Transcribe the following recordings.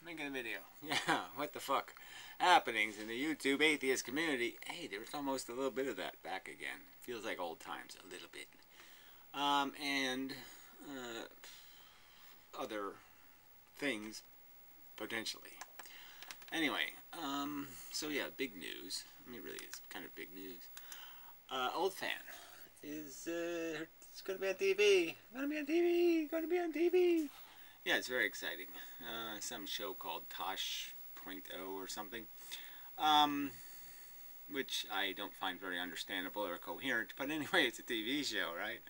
making a video. Yeah, what the fuck? Happenings in the YouTube atheist community. Hey, there's almost a little bit of that back again. Feels like old times, a little bit. And other things, potentially. Anyway, so yeah, big news. I mean, really, it's kind of big news. Old fan is, it's gonna be on TV. Gonna be on TV. Gonna be on TV. Yeah, it's very exciting. Some show called Tosh.0 or something, which I don't find very understandable or coherent. But anyway, it's a TV show, right?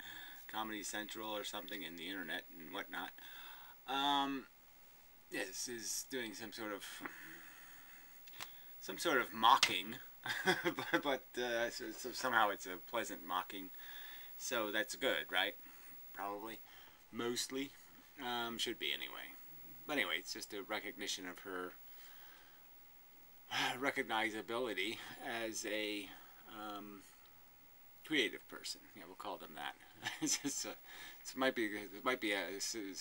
Comedy Central or something, in the internet and whatnot. Yeah, this is doing some sort of mocking, but so somehow it's a pleasant mocking. So that's good, right? Probably, mostly. Should be anyway. But anyway, it's just a recognition of her recognizability as a creative person. Yeah, we'll call them that. It's just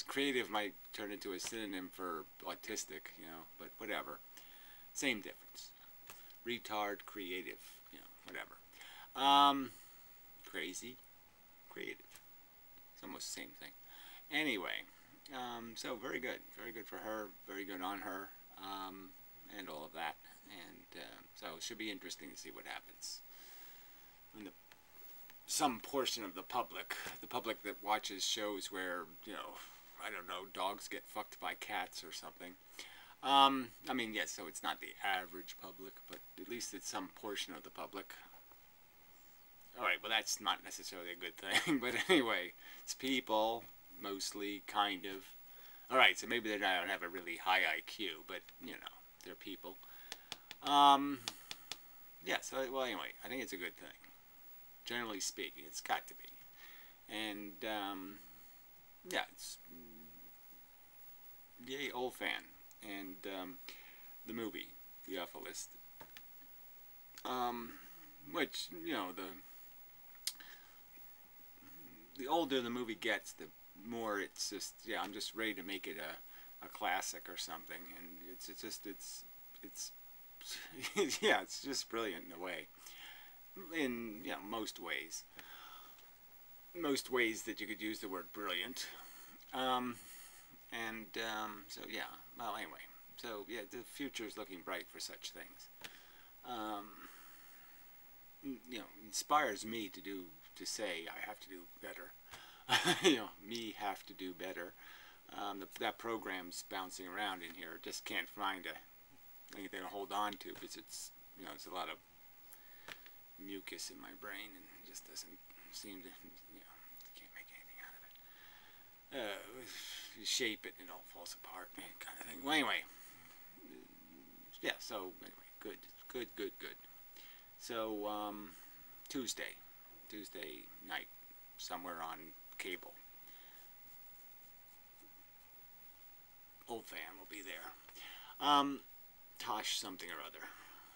creative might turn into a synonym for autistic, you know, but whatever. Same difference. Retard, creative, you know, whatever. Crazy, creative. It's almost the same thing. Anyway. So very good for her, very good on her, and all of that, and so it should be interesting to see what happens when some portion of the public that watches shows where, you know, I don't know, dogs get fucked by cats or something. I mean, yes, so it's not the average public, but at least it's some portion of the public. Alright, well, that's not necessarily a good thing, but anyway, it's people. Mostly, kind of. Alright, so maybe they don't have a really high IQ, but, you know, they're people. Yeah, so, well, anyway, I think it's a good thing. Generally speaking, it's got to be. And, yeah, it's, yay, old fan. And, the movie, The Awfulist. Which, you know, the older the movie gets, the more it's just, yeah, I'm just ready to make it a classic or something, and it's yeah, it's just brilliant in a way, in, you know, most ways that you could use the word brilliant, so yeah, well, anyway, so yeah, the future is looking bright for such things. You know, inspires me to say I have to do better. You know, me have to do better. That program's bouncing around in here. Just can't find anything to hold on to, because it's, you know, there's a lot of mucus in my brain, and it just doesn't seem to, you know, can't make anything out of it. You shape it and it all falls apart, kind of thing. Well, anyway, yeah, so anyway, good. So, Tuesday night, somewhere on cable. Old fan will be there. Tosh something or other.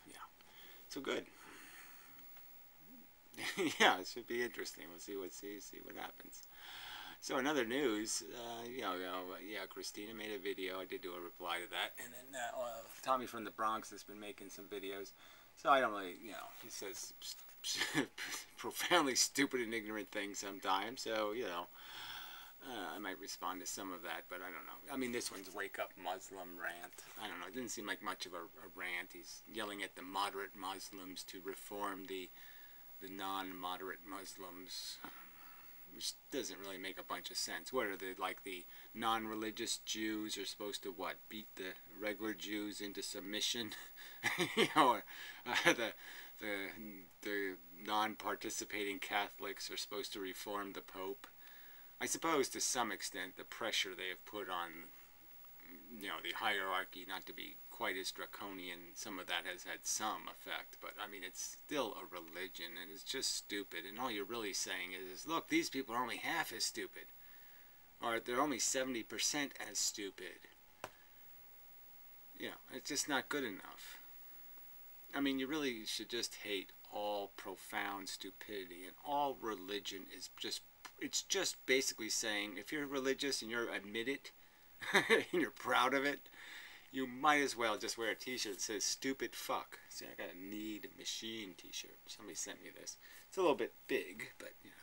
Yeah. So good. Yeah, it should be interesting. We'll see what happens. So in other news, yeah, Christina made a video. I did do a reply to that, and then Tommy from the Bronx has been making some videos. So I don't really, you know, he says profoundly stupid and ignorant things sometimes. So, you know, I might respond to some of that, but I don't know. I mean, this one's Wake Up Muslim rant. I don't know. It didn't seem like much of a rant. He's yelling at the moderate Muslims to reform the non-moderate Muslims, which doesn't really make a bunch of sense. What are they, like the non-religious Jews are supposed to, what, beat the regular Jews into submission? You know, the non-participating Catholics are supposed to reform the Pope. I suppose to some extent the pressure they have put on, you know, the hierarchy not to be quite as draconian, some of that has had some effect, but I mean, it's still a religion, and it's just stupid, and all you're really saying is, look, these people are only half as stupid, or they're only 70% as stupid. You know, it's just not good enough. I mean, you really should just hate all profound stupidity, and all religion is just, it's just basically saying, if you're religious and you admit it, and you're proud of it, You might as well just wear a t-shirt that says stupid fuck. See, I got a Need Machine t-shirt. Somebody sent me this. It's a little bit big, but you know.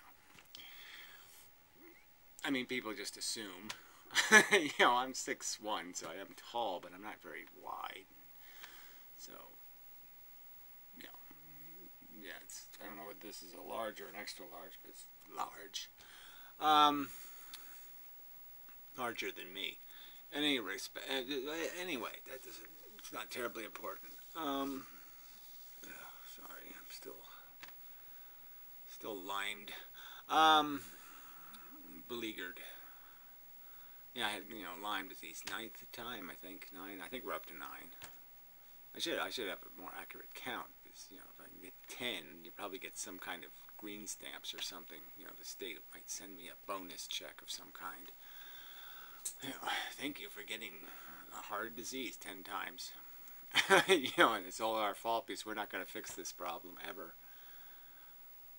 I mean, people just assume. You know, I'm 6'1", so I am tall, but I'm not very wide. So, you know, yeah, I don't know whether this is a large or an extra large, but it's large. Larger than me. In any respect, anyway, it's not terribly important. Sorry, I'm still limed. Beleaguered. Yeah, I had, Lyme disease, 9th time, I think. 9, I think we're up to 9. I should have a more accurate count, because, if I can get 10, you probably get some kind of green stamps or something. The state might send me a bonus check of some kind. Thank you for getting a hard disease 10 times. And it's all our fault because we're not going to fix this problem ever.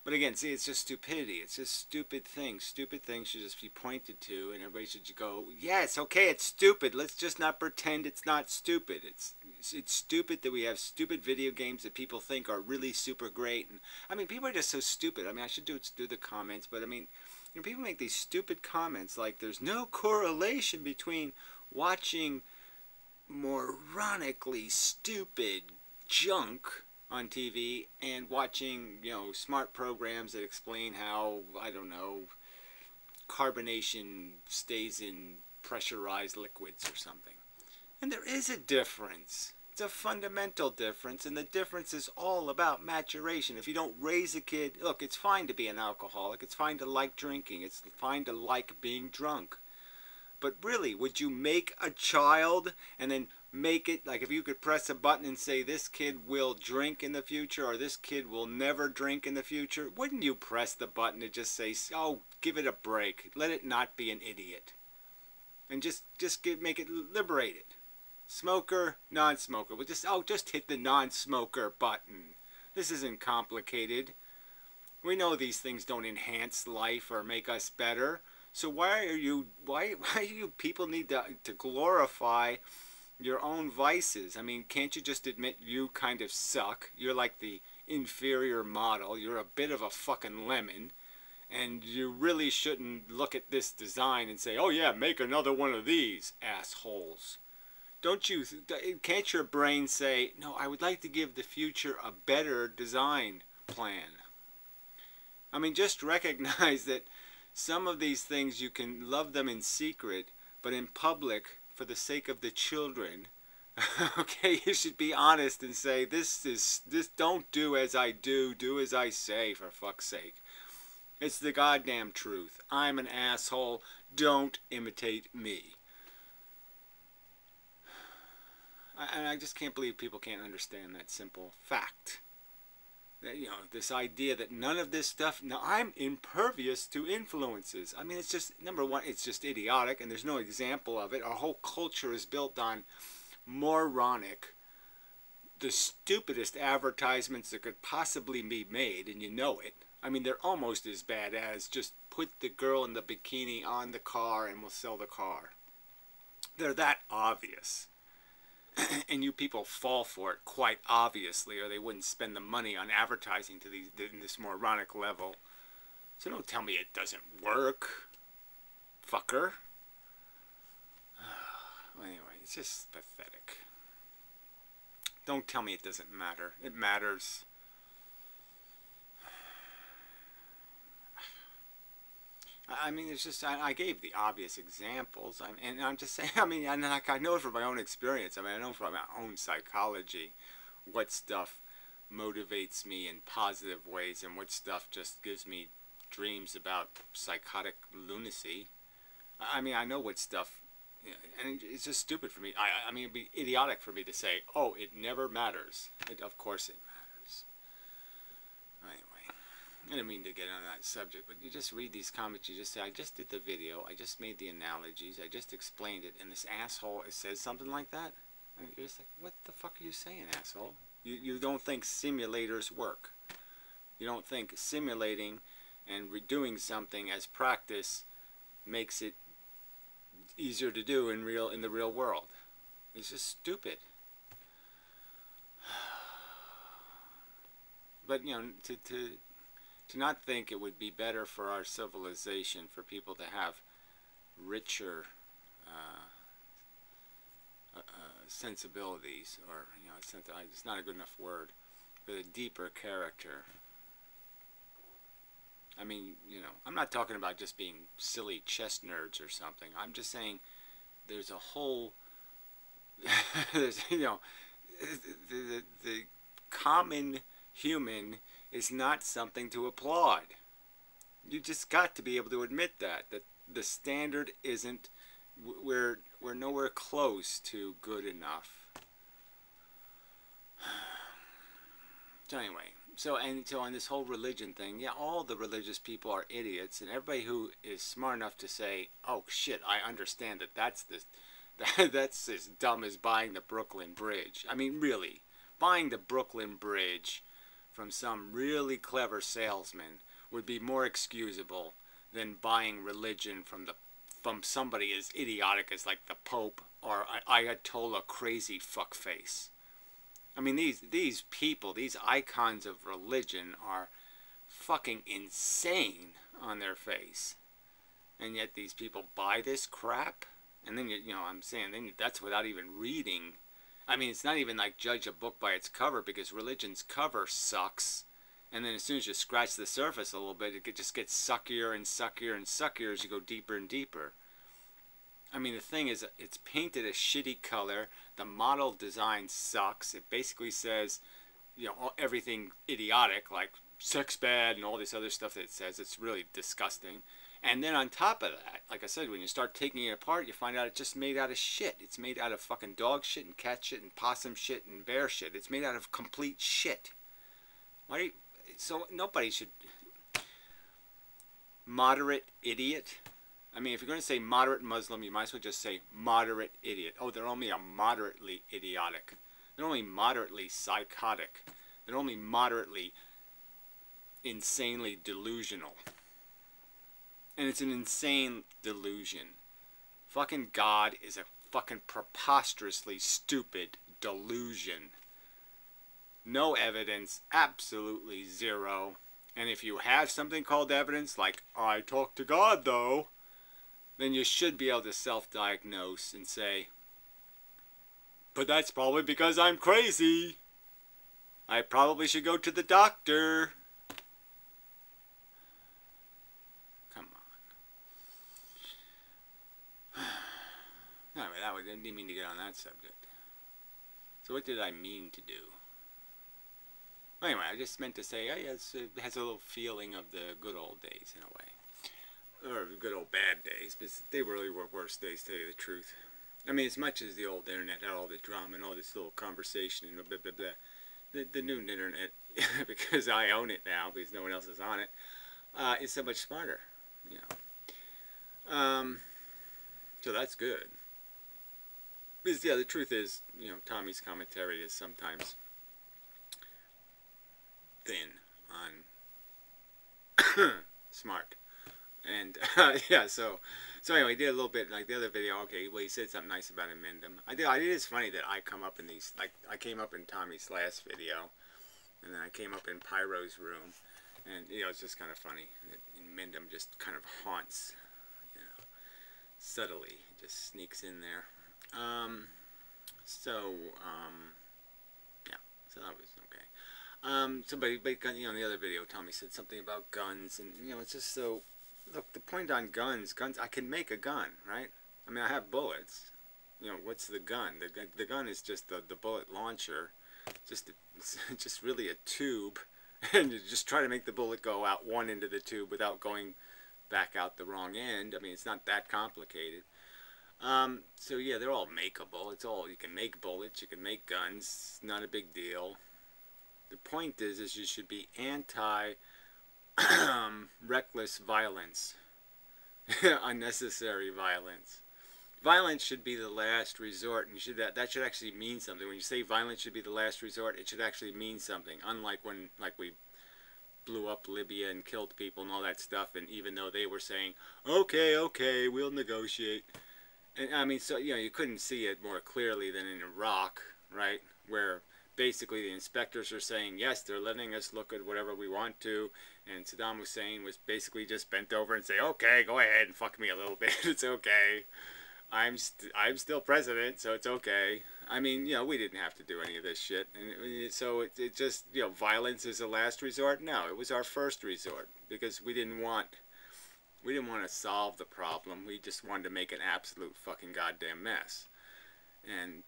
But again, see, it's just stupidity. It's just stupid things. Stupid things should just be pointed to, and everybody should go, yes, okay, it's stupid. Let's just not pretend it's not stupid. It's stupid that we have stupid video games that people think are really super great. And I mean, people are just so stupid. I mean, I should do the comments, but I mean, people make these stupid comments like there's no correlation between watching moronically stupid junk on TV and watching, smart programs that explain how, I don't know, carbonation stays in pressurized liquids or something. And there is a difference. It's a fundamental difference, and the difference is all about maturation. If you don't raise a kid, look, it's fine to be an alcoholic. It's fine to like drinking. It's fine to like being drunk. But really, would you make a child and then make it, like if you could press a button and say this kid will drink in the future or this kid will never drink in the future, wouldn't you press the button and just say, oh, give it a break. Let it not be an idiot. And just make it liberated. Smoker, non-smoker. Well, just hit the non-smoker button. This isn't complicated. We know these things don't enhance life or make us better. So why do you people need to glorify your own vices? I mean, can't you just admit you kind of suck? You're like the inferior model. You're a bit of a fucking lemon. And you really shouldn't look at this design and say, oh yeah, make another one of these, assholes. Can't your brain say, no, I would like to give the future a better design plan? I mean, just recognize that some of these things you can love them in secret, but in public, for the sake of the children, okay, you should be honest and say, this don't do as I do as I say, for fuck's sake. It's the goddamn truth. I'm an asshole. Don't imitate me. And I just can't believe people can't understand that simple fact. That, this idea that none of this stuff, now I'm impervious to influences. I mean, it's just, number one, it's just idiotic, and there's no example of it. Our whole culture is built on moronic, the stupidest advertisements that could possibly be made, and you know it. I mean, they're almost as bad as just put the girl in the bikini on the car and we'll sell the car. They're that obvious. And you people fall for it quite obviously, or they wouldn't spend the money on advertising to this moronic level. So don't tell me it doesn't work, fucker. Anyway, it's just pathetic. Don't tell me it doesn't matter. It matters. I mean, it's just, I gave the obvious examples, and I'm just saying, I mean, I know it from my own experience. I mean, I know from my own psychology what stuff motivates me in positive ways and what stuff just gives me dreams about psychotic lunacy. I mean, I know what stuff, and it's just stupid for me. I mean, it'd be idiotic for me to say, oh, it never matters. Of course it matters. Anyway. I didn't mean to get on that subject, but you just read these comments, you just say, I just did the video, I just made the analogies, I just explained it, and this asshole says something like that? I mean, you're just like, what the fuck are you saying, asshole? You don't think simulators work. You don't think simulating and redoing something as practice makes it easier to do in the real world. It's just stupid. But, you know, to not think it would be better for our civilization for people to have richer sensibilities, or, you know, it's not a good enough word, but a deeper character. I mean, you know, I'm not talking about just being silly chess nerds or something. I'm just saying there's a whole, there's, you know, the common human is not something to applaud. You just got to be able to admit that the standard isn't, we're nowhere close to good enough. So anyway, so on this whole religion thing, yeah, all the religious people are idiots, and everybody who is smart enough to say, "Oh shit, I understand that's as dumb as buying the Brooklyn Bridge." I mean, really, buying the Brooklyn Bridge from some really clever salesman would be more excusable than buying religion from somebody as idiotic as like the Pope or Ayatollah crazy fuckface. I mean, these people, these icons of religion are fucking insane on their face. And yet these people buy this crap. And then, you know, I'm saying, then that's without even reading. I mean, it's not even like judge a book by its cover, because religion's cover sucks. And then as soon as you scratch the surface a little bit, it just gets suckier and suckier and suckier as you go deeper and deeper. I mean, the thing is, it's painted a shitty color. The model design sucks. It basically says, you know, everything idiotic, like sex bad and all this other stuff that it says. It's really disgusting. And then on top of that, like I said, when you start taking it apart, you find out it's just made out of shit. It's made out of fucking dog shit and cat shit and possum shit and bear shit. It's made out of complete shit. Why do you, so nobody should... Moderate idiot. I mean, if you're going to say moderate Muslim, you might as well just say moderate idiot. Oh, they're only a moderately idiotic. They're only moderately psychotic. They're only moderately insanely delusional. And it's an insane delusion. Fucking God is a fucking preposterously stupid delusion. No evidence, absolutely zero. And if you have something called evidence, like, I talk to God though, then you should be able to self-diagnose and say, but that's probably because I'm crazy. I probably should go to the doctor. Come on. Anyway, I didn't mean to get on that subject. So what did I mean to do? Anyway, I just meant to say, it has a little feeling of the good old days in a way. Or good old bad days, but they really were worse days, to tell you the truth. I mean, as much as the old internet had all the drama and all this little conversation and blah, blah, blah, the new internet, because I own it now, because no one else is on it, is so much smarter, you know. So that's good. Because, yeah, the truth is, you know, Tommy's commentary is sometimes thin on smart. And yeah, so anyway, he did a little bit like the other video. Okay, well, he said something nice about inmendham. I did. It's funny that I come up in these, like, I came up in Tommy's last video, and then I came up in Pyro's room, and you know, it's just kind of funny that inmendham just kind of haunts, you know, subtly, it just sneaks in there. Yeah, so that was okay. But you know, in the other video, Tommy said something about guns, and you know, it's just so. Look, the point on guns, I can make a gun, right? I mean, I have bullets. You know, what's the gun? The gun is just the bullet launcher. It's just really a tube, and you just try to make the bullet go out one end of the tube without going back out the wrong end. I mean, it's not that complicated. So yeah, they're all makeable. It's all, you can make bullets, you can make guns. It's not a big deal. The point is you should be anti reckless violence, unnecessary violence. Violence should be the last resort, and that should actually mean something. When you say violence should be the last resort, it should actually mean something. Unlike when, like, we blew up Libya and killed people and all that stuff, and even though they were saying, okay, we'll negotiate, And I mean, so you couldn't see it more clearly than in Iraq, right? Where basically the inspectors are saying, yes, they're letting us look at whatever we want to, and Saddam Hussein was basically just bent over and say, okay, go ahead and fuck me a little bit. It's okay. I'm still president, so it's okay. I mean, we didn't have to do any of this shit, and so it just violence is a last resort. No, it was our first resort because we didn't want to solve the problem. We just wanted to make an absolute fucking goddamn mess. And,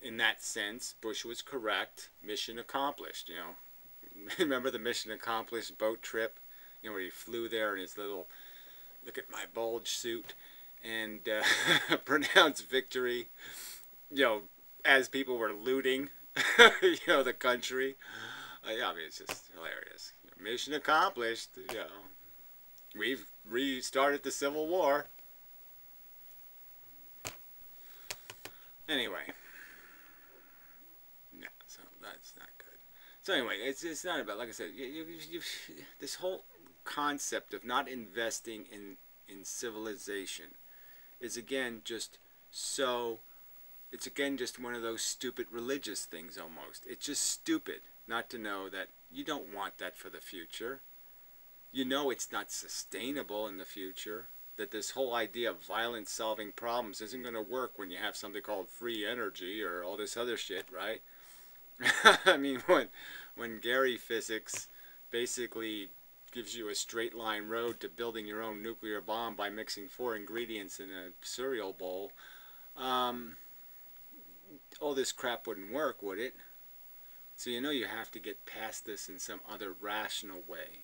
in that sense, Bush was correct. Mission accomplished, Remember the mission accomplished boat trip? Where he flew there in his little, look at my bulge suit, and pronounced victory, as people were looting, the country. I mean, it's just hilarious. Mission accomplished, We've restarted the Civil War. Anyway. Yeah, so that's not good. So anyway, it's not about, like I said, this whole concept of not investing in civilization is again just it's again just one of those stupid religious things almost. It's just stupid not to know that you don't want that for the future. It's not sustainable in the future. That this whole idea of violence solving problems isn't going to work when you have something called free energy or all this other shit, right? I mean, when Gary physics basically gives you a straight line road to building your own nuclear bomb by mixing 4 ingredients in a cereal bowl, all this crap wouldn't work, would it? So you have to get past this in some other rational way.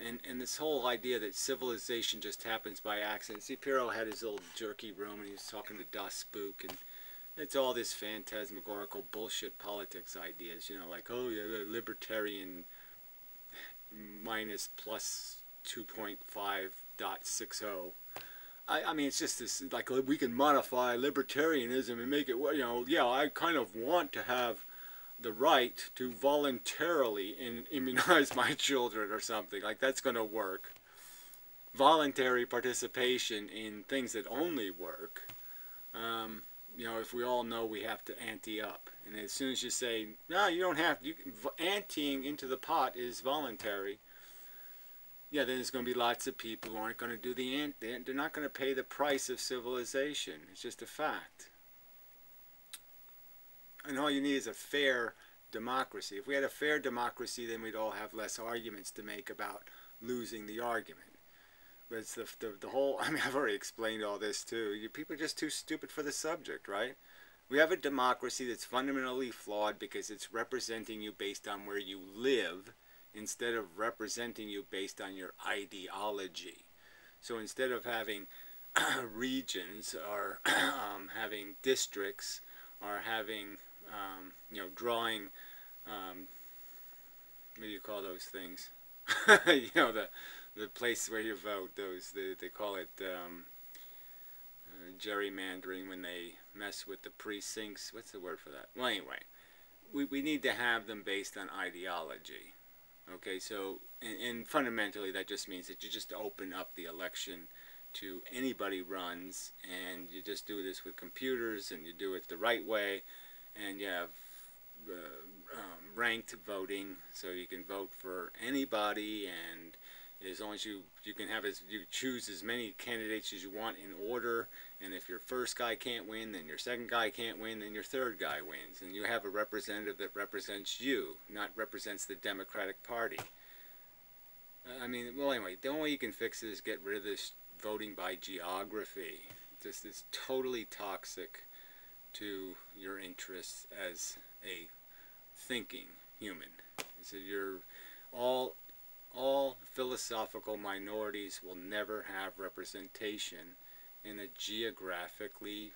And this whole idea that civilization just happens by accident. See, Pirro had his little jerky room and he was talking to Das Spook, and it's all this phantasmagorical bullshit politics ideas, like, oh yeah, libertarian minus plus 2.5.60. I mean, it's just this, like, we can modify libertarianism and make it, yeah, I kind of want to have the right to voluntarily immunize my children or something. Like, that's going to work. Voluntary participation in things that only work. If we all know we have to ante up. And as soon as you say, no, you don't have to, anteing into the pot is voluntary. Yeah, then there's going to be lots of people who aren't going to do the they're not going to pay the price of civilization. It's just a fact. And all you need is a fair democracy. If we had a fair democracy, then we'd all have less arguments to make about losing the argument. But it's the whole, I mean, I've already explained all this too. People are just too stupid for the subject, right? We have a democracy that's fundamentally flawed because it's representing you based on where you live instead of representing you based on your ideology. So instead of having regions or having districts or having drawing, what do you call those things? The place where you vote, they call it gerrymandering when they mess with the precincts. What's the word for that? Well, anyway, we need to have them based on ideology. Okay, so, and fundamentally that just means that you just open up the election to anybody runs, and you just do this with computers, and you do it the right way, and you have ranked voting, so you can vote for anybody, and as long as you can have you choose as many candidates as you want in order, and if your first guy can't win, then your second guy can't win, then your third guy wins, and you have a representative that represents you, not represents the Democratic Party. I mean, well, anyway, the only way you can fix it is get rid of this voting by geography. Just is totally toxic to your interests as a thinking human. So you're all philosophical minorities will never have representation in a geographically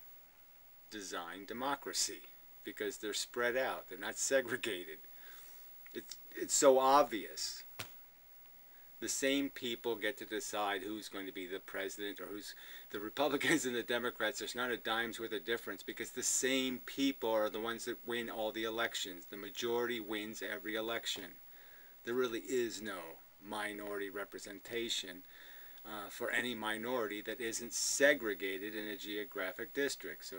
designed democracy because they're spread out. They're not segregated. It's so obvious. The same people get to decide who's going to be the president, or who's the Republicans and the Democrats. There's not a dime's worth of difference because the same people are the ones that win all the elections. The majority wins every election. There really is no minority representation for any minority that isn't segregated in a geographic district. So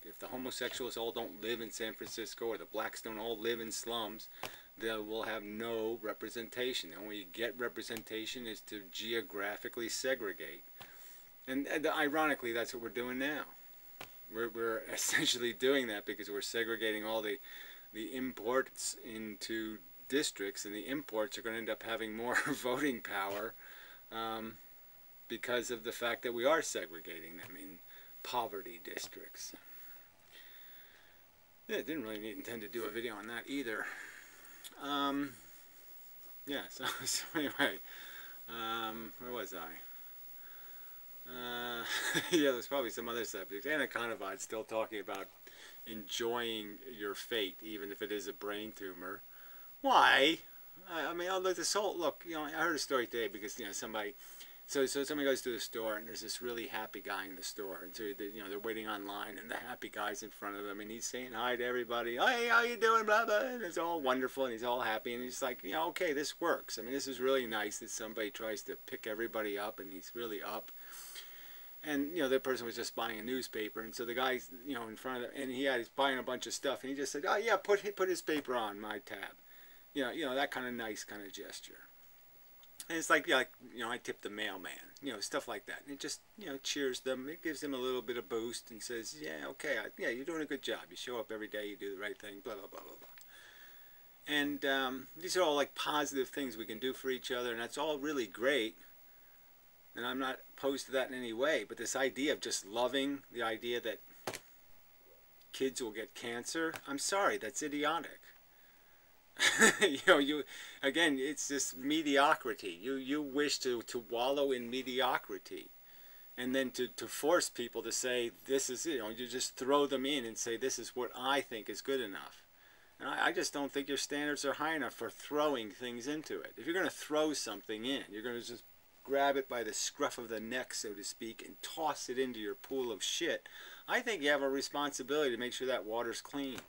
if the homosexuals all don't live in San Francisco, or the blacks don't all live in slums, they will have no representation. The only way you get representation is to geographically segregate. And ironically, that's what we're doing now. We're essentially doing that because we're segregating all the imports into districts, and the imports are going to end up having more voting power because of the fact that we are segregating them in poverty districts. Yeah, I didn't really intend to do a video on that either. Yeah, so anyway, where was I? Yeah, there's probably some other subjects. Anna Conovid's still talking about enjoying your fate, even if it is a brain tumor. Why? I mean, look, you know, I heard a story today because, you know, somebody goes to the store, and there's this really happy guy in the store, and so you know, they're waiting online, and the happy guy's in front of them, and he's saying hi to everybody. Hey, how you doing, blah blah? And it's all wonderful, and he's all happy, and he's like, you know, okay, this works. I mean, this is really nice that somebody tries to pick everybody up, and he's really up. And, you know, that person was just buying a newspaper, and so the guy's, you know, in front of him, and he's buying a bunch of stuff, and he just said, oh yeah, put his paper on my tab. You know, that kind of nice kind of gesture. And it's like, yeah, you know, I tip the mailman, you know, stuff like that. And it just, you know, cheers them. It gives them a little bit of boost and says, yeah, okay, yeah, you're doing a good job. You show up every day, you do the right thing, blah, blah, blah, blah, blah. And these are all like positive things we can do for each other, and that's all really great. And I'm not opposed to that in any way, but this idea of just loving, the idea that kids will get cancer, I'm sorry, that's idiotic. You know, again, it's this mediocrity. You wish to wallow in mediocrity, and then to force people to say this is, you know, you just throw them in and say this is what I think is good enough. And I just don't think your standards are high enough for throwing things into it. If you're going to throw something in, you're going to just grab it by the scruff of the neck, so to speak, and toss it into your pool of shit. I think you have a responsibility to make sure that water's clean,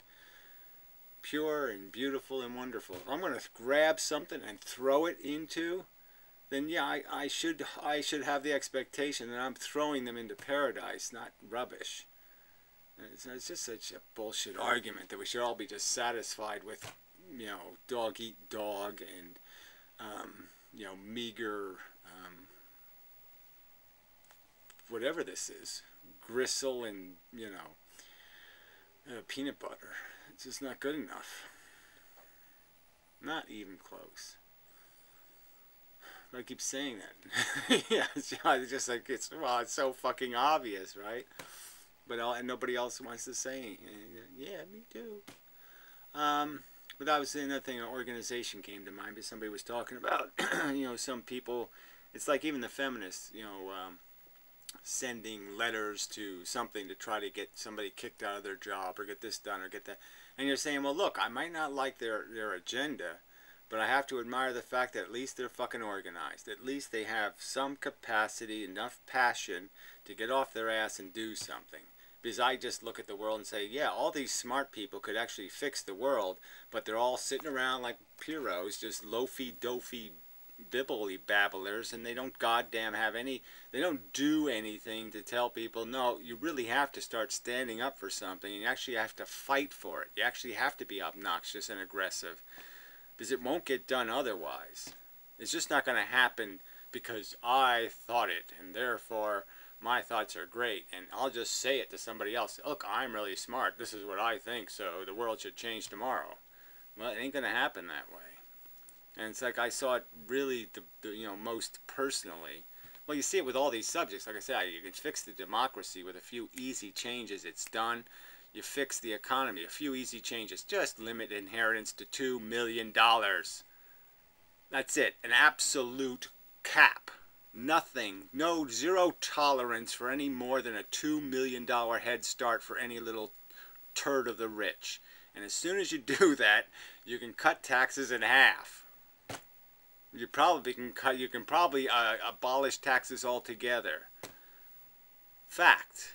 pure and beautiful and wonderful. If I'm going to grab something and throw it into, then yeah, I should have the expectation that I'm throwing them into paradise, not rubbish. It's just such a bullshit argument that we should all be just satisfied with, you know, dog eat dog and you know, meager whatever this is, gristle and, you know, peanut butter. It's just not good enough. Not even close. But I keep saying that. Yeah, it's just like, it's so fucking obvious, right? But and nobody else wants to say, yeah, me too. But that was another thing, an organization came to mind, because somebody was talking about, you know, some people, it's like even the feminists, you know, sending letters to something to try to get somebody kicked out of their job, or get this done, or get that. And you're saying, well, look, I might not like their agenda, but I have to admire the fact that at least they're fucking organized. At least they have some capacity, enough passion to get off their ass and do something. Because I just look at the world and say, yeah, all these smart people could actually fix the world, but they're all sitting around like Pierrots, just loafy-dofy bibbly babblers, and they don't goddamn have any, they don't do anything to tell people, no, you really have to start standing up for something, and you actually have to fight for it. You actually have to be obnoxious and aggressive, because it won't get done otherwise. It's just not going to happen because I thought it, and therefore my thoughts are great, and I'll just say it to somebody else. Look, I'm really smart. This is what I think, so the world should change tomorrow. Well, it ain't going to happen that way. And it's like I saw it really, you know, most personally. Well, you see it with all these subjects. Like I said, you can fix the democracy with a few easy changes. It's done. You fix the economy. A few easy changes. Just limit inheritance to $2 million. That's it. An absolute cap. Nothing. No, zero tolerance for any more than a $2 million head start for any little turd of the rich. And as soon as you do that, you can cut taxes in half. You can probably abolish taxes altogether. Fact.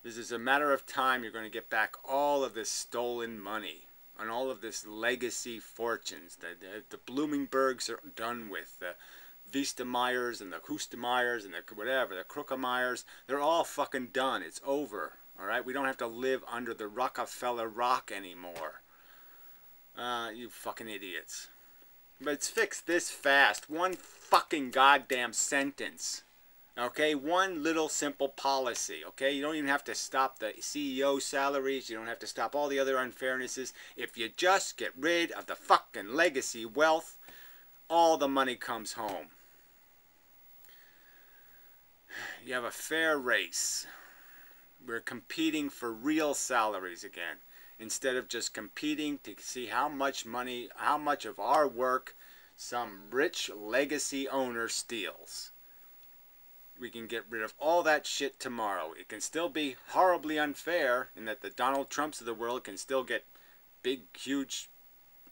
This is a matter of time. You're going to get back all of this stolen money and all of this legacy fortunes. The Bloomingbergs are done with. Vista Myers and the Hoosta Myers and the whatever, the Crooker Myers, they're all fucking done. It's over. All right? We don't have to live under the Rockefeller rock anymore. You fucking idiots. But it's fixed this fast. One fucking goddamn sentence. Okay? One little simple policy. Okay? You don't even have to stop the CEO salaries. You don't have to stop all the other unfairnesses. If you just get rid of the fucking legacy wealth, all the money comes home. You have a fair race. We're competing for real salaries again, instead of just competing to see how much money, how much of our work some rich legacy owner steals. We can get rid of all that shit tomorrow. It can still be horribly unfair in that the Donald Trumps of the world can still get big, huge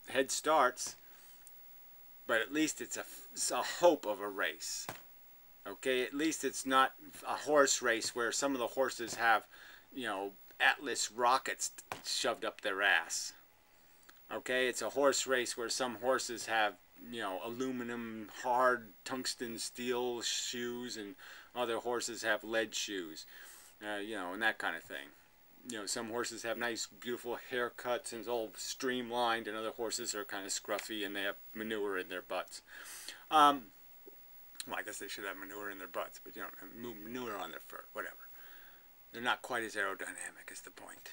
head starts, but at least it's a hope of a race. Okay, at least it's not a horse race where some of the horses have, you know, Atlas rockets shoved up their ass. Okay, it's a horse race where some horses have, you know, aluminum, hard, tungsten steel shoes, and other horses have lead shoes, you know, and that kind of thing. You know, some horses have nice, beautiful haircuts and it's all streamlined, and other horses are kind of scruffy and they have manure in their butts. Well, I guess they should have manure in their butts, but you know, manure on their fur, whatever. They're not quite as aerodynamic, is the point.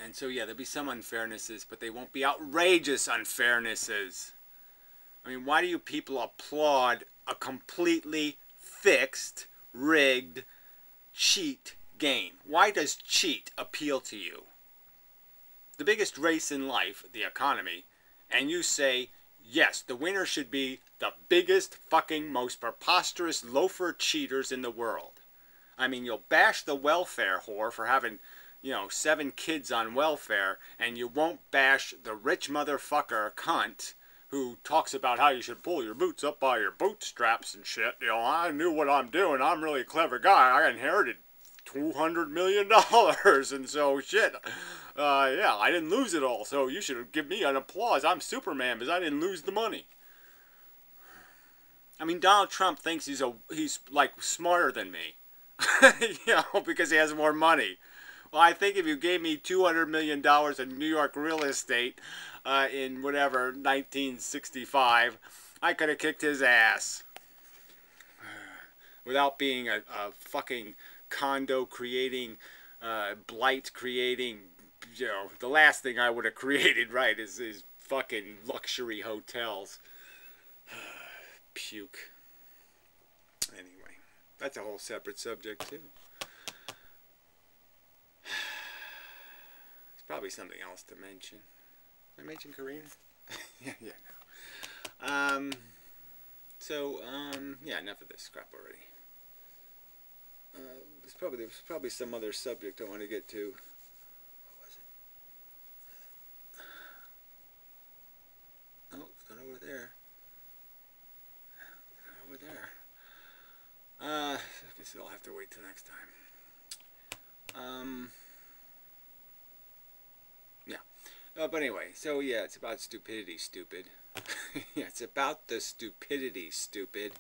And so, yeah, there'll be some unfairnesses, but they won't be outrageous unfairnesses. I mean, why do you people applaud a completely fixed, rigged, cheat game? Why does cheat appeal to you? The biggest race in life, the economy, and you say, yes, the winner should be the biggest, fucking, most preposterous loafer cheaters in the world. I mean, you'll bash the welfare whore for having, you know, 7 kids on welfare, and you won't bash the rich motherfucker cunt who talks about how you should pull your boots up by your bootstraps and shit. You know, I knew what I'm doing. I'm really a clever guy. I inherited $200 million, and so shit. Yeah, I didn't lose it all, so you should give me an applause. I'm Superman because I didn't lose the money. I mean, Donald Trump thinks he's like smarter than me, you know, because he has more money. Well, I think if you gave me $200 million in New York real estate in whatever 1965, I could have kicked his ass without being a fucking condo creating, blight creating. You know, the last thing I would have created, right, is fucking luxury hotels. Puke. Anyway, that's a whole separate subject too. There's probably something else to mention. Did I mention Karina? yeah, no. Yeah, enough of this crap already. There's probably some other subject I want to get to. What was it? Oh, it's not over there. Over there. I guess I'll have to wait till next time. Yeah. But anyway, so yeah, it's about stupidity, stupid. Yeah, it's about the stupidity, stupid.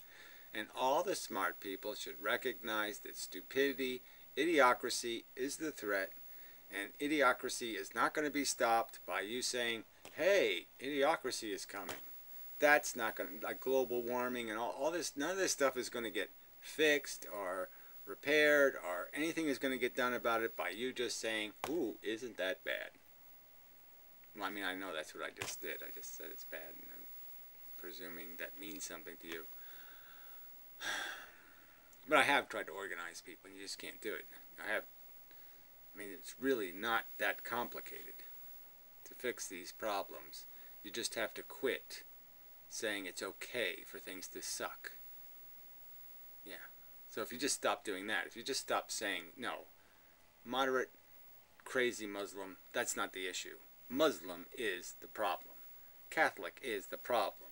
And all the smart people should recognize that stupidity, idiocracy is the threat. And idiocracy is not going to be stopped by you saying, hey, idiocracy is coming. That's not going to, like global warming and all this, none of this stuff is going to get fixed or repaired or anything is going to get done about it by you just saying, ooh, isn't that bad? Well, I mean, I know that's what I just did. I just said it's bad, and I'm presuming that means something to you. But I have tried to organize people, and you just can't do it. I mean, it's really not that complicated to fix these problems. You just have to quit saying it's okay for things to suck. Yeah. So if you just stop doing that, if you just stop saying, no, moderate, crazy Muslim, that's not the issue. Muslim is the problem. Catholic is the problem.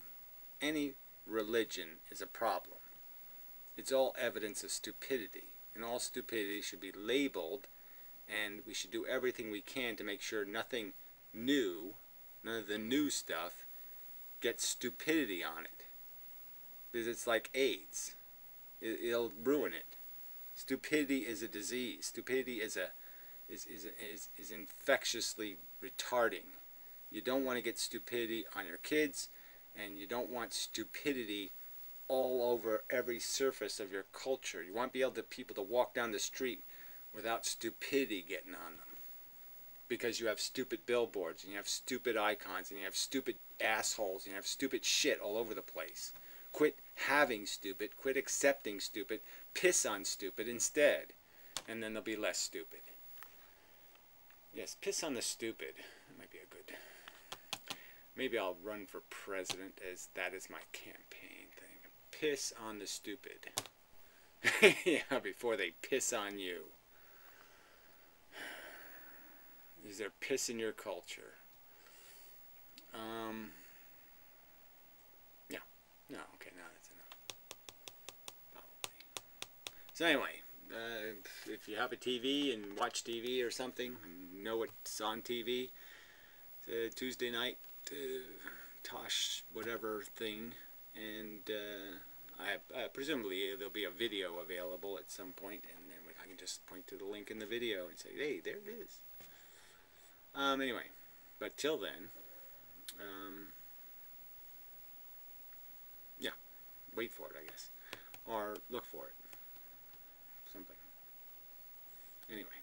Any religion is a problem. It's all evidence of stupidity. And all stupidity should be labeled, and we should do everything we can to make sure nothing new, none of the new stuff, gets stupidity on it. because it's like AIDS. It'll ruin it. Stupidity is a disease. Stupidity is infectiously retarding. You don't want to get stupidity on your kids, and you don't want stupidity all over every surface of your culture. You want to be able to people to walk down the street without stupidity getting on them. Because you have stupid billboards, and you have stupid icons, and you have stupid assholes, and you have stupid shit all over the place. Quit having stupid, quit accepting stupid, piss on stupid instead, and then they'll be less stupid. Yes, piss on the stupid. That might be a good... Maybe I'll run for president, as that is my campaign thing. Piss on the stupid. Yeah, before they piss on you. Is there piss in your culture? Yeah. No, okay, no, that's enough. Probably. So anyway, if you have a TV and watch TV or something, and know what's on TV, Tuesday night, Tosh whatever thing, and presumably there'll be a video available at some point, and then I can just point to the link in the video and say, hey, there it is. Anyway, but till then, yeah, wait for it, I guess, or look for it, something. Anyway.